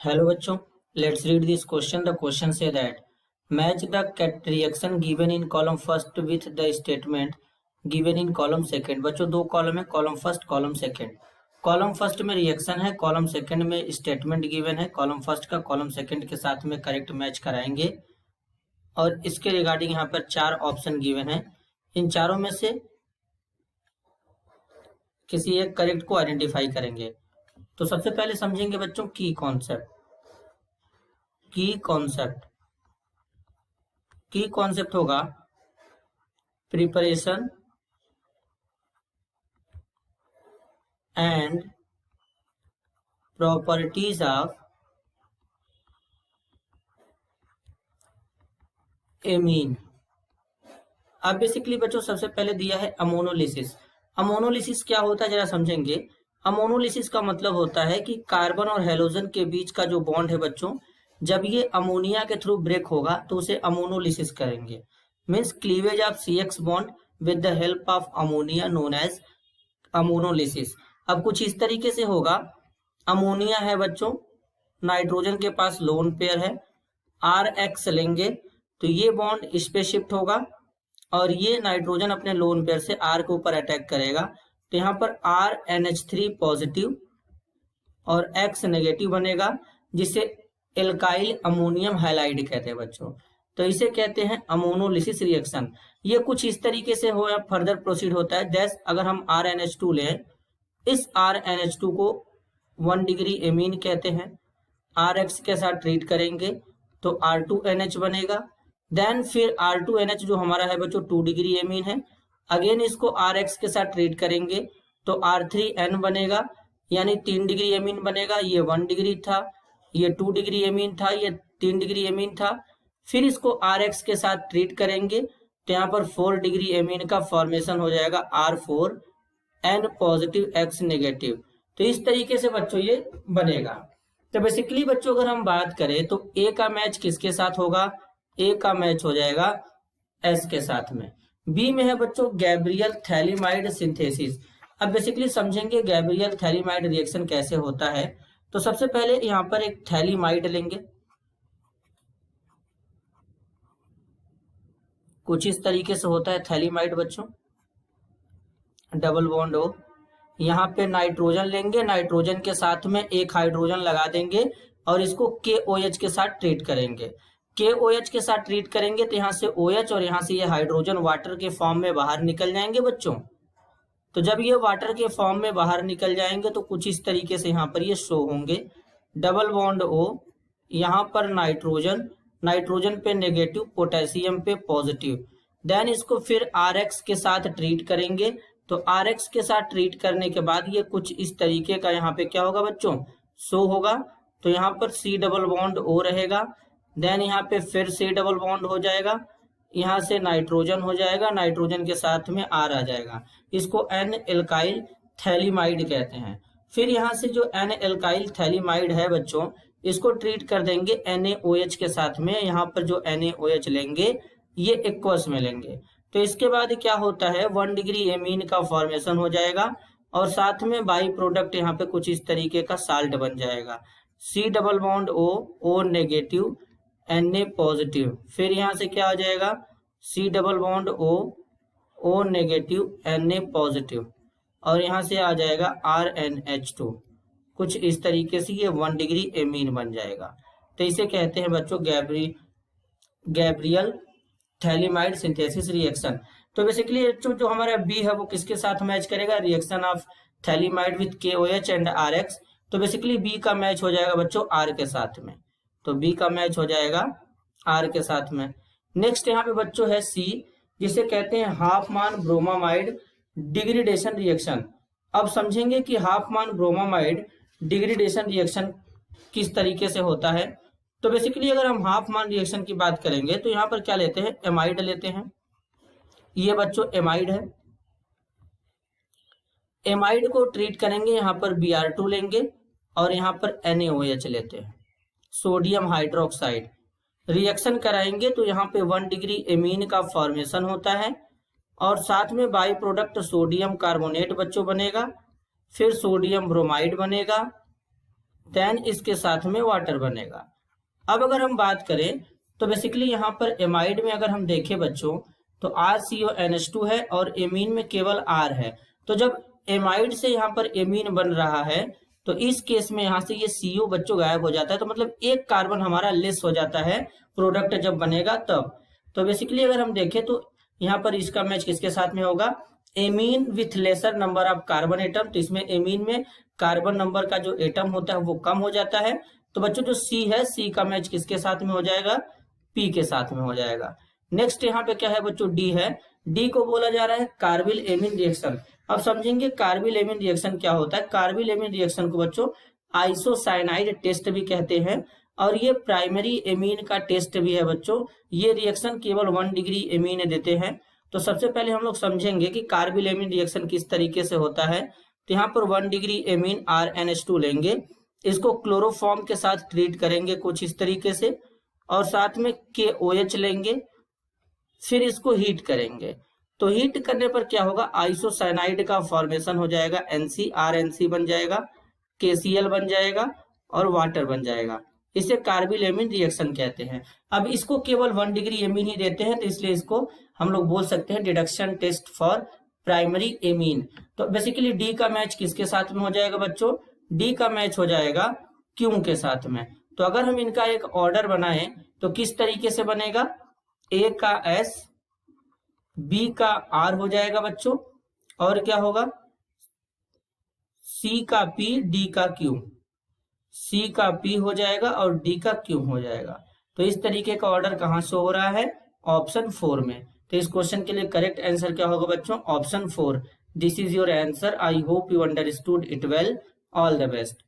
Hello बच्चों, let's read this question. The question say that match the reaction given in column first with the statement given in column second. बच्चों दो column है, column first column second. Column first में reaction है, column second में statement given है. Column first का column second के साथ में करेक्ट मैच कराएंगे और इसके रिगार्डिंग यहाँ पर चार ऑप्शन गिवन है. इन चारों में से किसी एक करेक्ट को आइडेंटिफाई करेंगे. तो सबसे पहले समझेंगे बच्चों की कॉन्सेप्ट. की कॉन्सेप्ट होगा preparation and properties of amine. अब बेसिकली बच्चों सबसे पहले दिया है अमोनोलिसिस. अमोनोलिसिस क्या होता है जरा समझेंगे. अमोनोलिसिस का मतलब होता है कि कार्बन और हेलोजन के बीच का जो बॉन्ड है बच्चों, जब ये अमोनिया के थ्रू ब्रेक होगा तो उसे अमोनोलिसिस करेंगे. Means cleavage of CX bond with the help of ammonia known as ammonolysis. अब कुछ इस तरीके से होगा. अमोनिया है बच्चों, नाइट्रोजन के पास लोन पेयर है, RX लेंगे तो ये बॉन्ड इस पे शिफ्ट होगा और ये नाइट्रोजन अपने लोन पेयर से R के ऊपर अटैक करेगा. तो यहाँ पर RNH3 पॉजिटिव और X नेगेटिव बनेगा, जिसे एल्काइल अमोनियम हैलाइड कहते हैं बच्चों. तो इसे कहते हैं अमोनोलिसिस रिएक्शन. ये कुछ इस तरीके से हो या फर्दर प्रोसीड होता है. जैसे अगर हम RNH2 लें, इस RNH2 को 1 डिग्री एमीन कहते हैं. RX के साथ ट्रीट करेंगे तो R2NH बनेगा. देन फिर R2NH जो हमारा है बच्चों 2 डिग्री एमीन है. अगेन इसको RX के साथ ट्रीट करेंगे तो R3N बनेगा, यानी 3 डिग्री एमीन बनेगा. ये 1 डिग्री था, ये 2 डिग्री एमीन था, ये 3 डिग्री एमीन था. फिर इसको RX के साथ ट्रीट करेंगे तो यहाँ पर 4 डिग्री एमीन का फॉर्मेशन हो जाएगा R4N पॉजिटिव X नेगेटिव. तो इस तरीके से बच्चों ये बनेगा. तो बेसिकली बच्चों अगर हम बात करें तो A का मैच किसके साथ होगा? A का मैच हो जाएगा S के साथ में. B में है बच्चों गैब्रियल थैलीमाइड सिंथेसिस. अब बेसिकली समझेंगे गैब्रियल थैलीमाइड रिएक्शन कैसे होता है. तो सबसे पहले यहाँ पर एक थैलीमाइड लेंगे, कुछ इस तरीके से होता है थैलीमाइड बच्चों, डबल बॉन्ड हो. यहाँ पे नाइट्रोजन लेंगे, नाइट्रोजन के साथ में एक हाइड्रोजन लगा देंगे और इसको KOH के साथ ट्रीट करेंगे. KOH के साथ ट्रीट करेंगे तो यहाँ से OH और यहाँ से ये हाइड्रोजन वाटर के फॉर्म में बाहर निकल जाएंगे बच्चों. तो जब ये वाटर के फॉर्म में बाहर निकल जाएंगे तो कुछ इस तरीके से यहाँ पर ये शो होंगे. डबल बॉन्ड O, यहाँ पर नाइट्रोजन, नाइट्रोजन पे नेगेटिव, पोटेशियम पे पॉजिटिव. देन इसको फिर RX के साथ ट्रीट करेंगे तो RX के साथ ट्रीट करने के बाद ये कुछ इस तरीके का यहाँ पे क्या होगा बच्चों, शो होगा. तो यहाँ पर C डबल बॉन्ड O रहेगा. देन यहाँ पे फिर C डबल बॉन्ड हो जाएगा, यहाँ से नाइट्रोजन हो जाएगा, नाइट्रोजन के साथ में R आ जाएगा. इसको N एल्काइल थैलीमाइड कहते हैं. फिर यहाँ से जो N एल्काइल थैलीमाइड है बच्चों, इसको ट्रीट कर देंगे NaOH के साथ में. यहाँ पर जो NaOH लेंगे ये एक्वस में लेंगे. तो इसके बाद क्या होता है, 1 डिग्री एमीन का फॉर्मेशन हो जाएगा और साथ में बाई प्रोडक्ट यहाँ पे कुछ इस तरीके का साल्ट बन जाएगा. C double bond O negative, Na positive. फिर यहाँ से क्या आ जाएगा, C double bond O negative, Na positive और यहाँ से आ जाएगा RNH2. कुछ इस तरीके से ये 1 डिग्री एमीन बन जाएगा. तो इसे कहते हैं बच्चों गैब्रियल थैलीमाइड सिंथेसिस रिएक्शन. तो बेसिकली जो हमारा B है वो किसके साथ मैच करेगा, reaction of phthalimide with KOH and RX. तो बेसिकली B का मैच हो जाएगा बच्चों R के साथ में. तो B का मैच हो जाएगा R के साथ में. नेक्स्ट यहाँ पे बच्चों है C, जिसे कहते हैं हाफमान ब्रोमामाइड डिग्रेडेशन रिएक्शन. अब समझेंगे कि हाफमान ब्रोमामाइड डिग्रेडेशन रिएक्शन किस तरीके से होता है. तो बेसिकली अगर हम हाफमान रिएक्शन की बात करेंगे तो यहाँ पर क्या लेते हैं, एमाइड लेते हैं. ये बच्चों एमाइड है. एमाइड को ट्रीट करेंगे, यहाँ पर Br2 लेंगे और यहाँ पर NaOH लेते हैं, सोडियम हाइड्रोक्साइड. रिएक्शन कराएंगे तो यहाँ पे 1 डिग्री एमीन का फॉर्मेशन होता है और साथ में बाई प्रोडक्ट सोडियम कार्बोनेट बच्चों बनेगा. फिर सोडियम ब्रोमाइड बनेगा, देन इसके साथ में वाटर बनेगा। अब अगर हम बात करें तो बेसिकली यहाँ पर एमाइड में अगर हम देखें बच्चों तो RCONH2 है और एमीन में केवल R है। तो जब एमाइड से यहाँ पर एमीन बन रहा है तो इस केस में यहाँ से ये CO बच्चों गायब हो जाता है, तो मतलब एक कार्बन हमारा लेस हो जाता है प्रोडक्ट जब बनेगा तब। तो बेसिकली अगर हम देखें तो यहाँ पर इसका मैच किसके साथ में होगा, amine with laser number of carbon atom. तो इसमें एमीन में कार्बन नंबर का जो एटम होता है वो कम हो जाता है। तो बच्चों जो C है, C का मैच किसके साथ में हो जाएगा, P के साथ में हो जाएगा। नेक्स्ट यहाँ पे क्या है बच्चों, D है। D को बोला जा रहा है कार्बिल एमीन रिएक्शन। अब समझेंगे कार्बिल एमीन रिएक्शन क्या होता है। कार्बिल एमीन रिएक्शन को बच्चों आइसोसाइनाइड टेस्ट भी कहते हैं और ये प्राइमरी एमीन का टेस्ट भी है बच्चों। ये रिएक्शन केवल 1 डिग्री एमीन देते हैं। तो सबसे पहले हम लोग समझेंगे कि कार्बिल एमीन रिएक्शन किस तरीके से होता है। तो यहाँ पर 1 डिग्री एमीन RNH2 लेंगे, इसको क्लोरोफॉर्म के साथ ट्रीट करेंगे कुछ इस तरीके से, और साथ में KOH लेंगे, फिर इसको हीट करेंगे। तो हीट करने पर क्या होगा, आइसोसाइनाइड का फॉर्मेशन हो जाएगा, NC बन जाएगा, KCl बन जाएगा और वाटर बन जाएगा। इसे कार्बिल एमीन रिएक्शन कहते हैं। अब इसको केवल 1 डिग्री एमीन ही देते हैं, तो इसलिए इसको हम लोग बोल सकते हैं deduction test for primary amine. तो बेसिकली D का मैच किसके साथ में हो जाएगा बच्चों, D का मैच हो जाएगा Q के साथ में। तो अगर हम इनका एक ऑर्डर बनाएं तो किस तरीके से बनेगा, A का S, B का R हो जाएगा बच्चों, और क्या होगा C का P, D का Q। C का P हो जाएगा और D का Q हो जाएगा। तो इस तरीके का ऑर्डर कहाँ से हो रहा है, ऑप्शन 4 में। तो इस क्वेश्चन के लिए करेक्ट आंसर क्या होगा बच्चों, option 4। This is your answer. I hope you understood it well. All the best.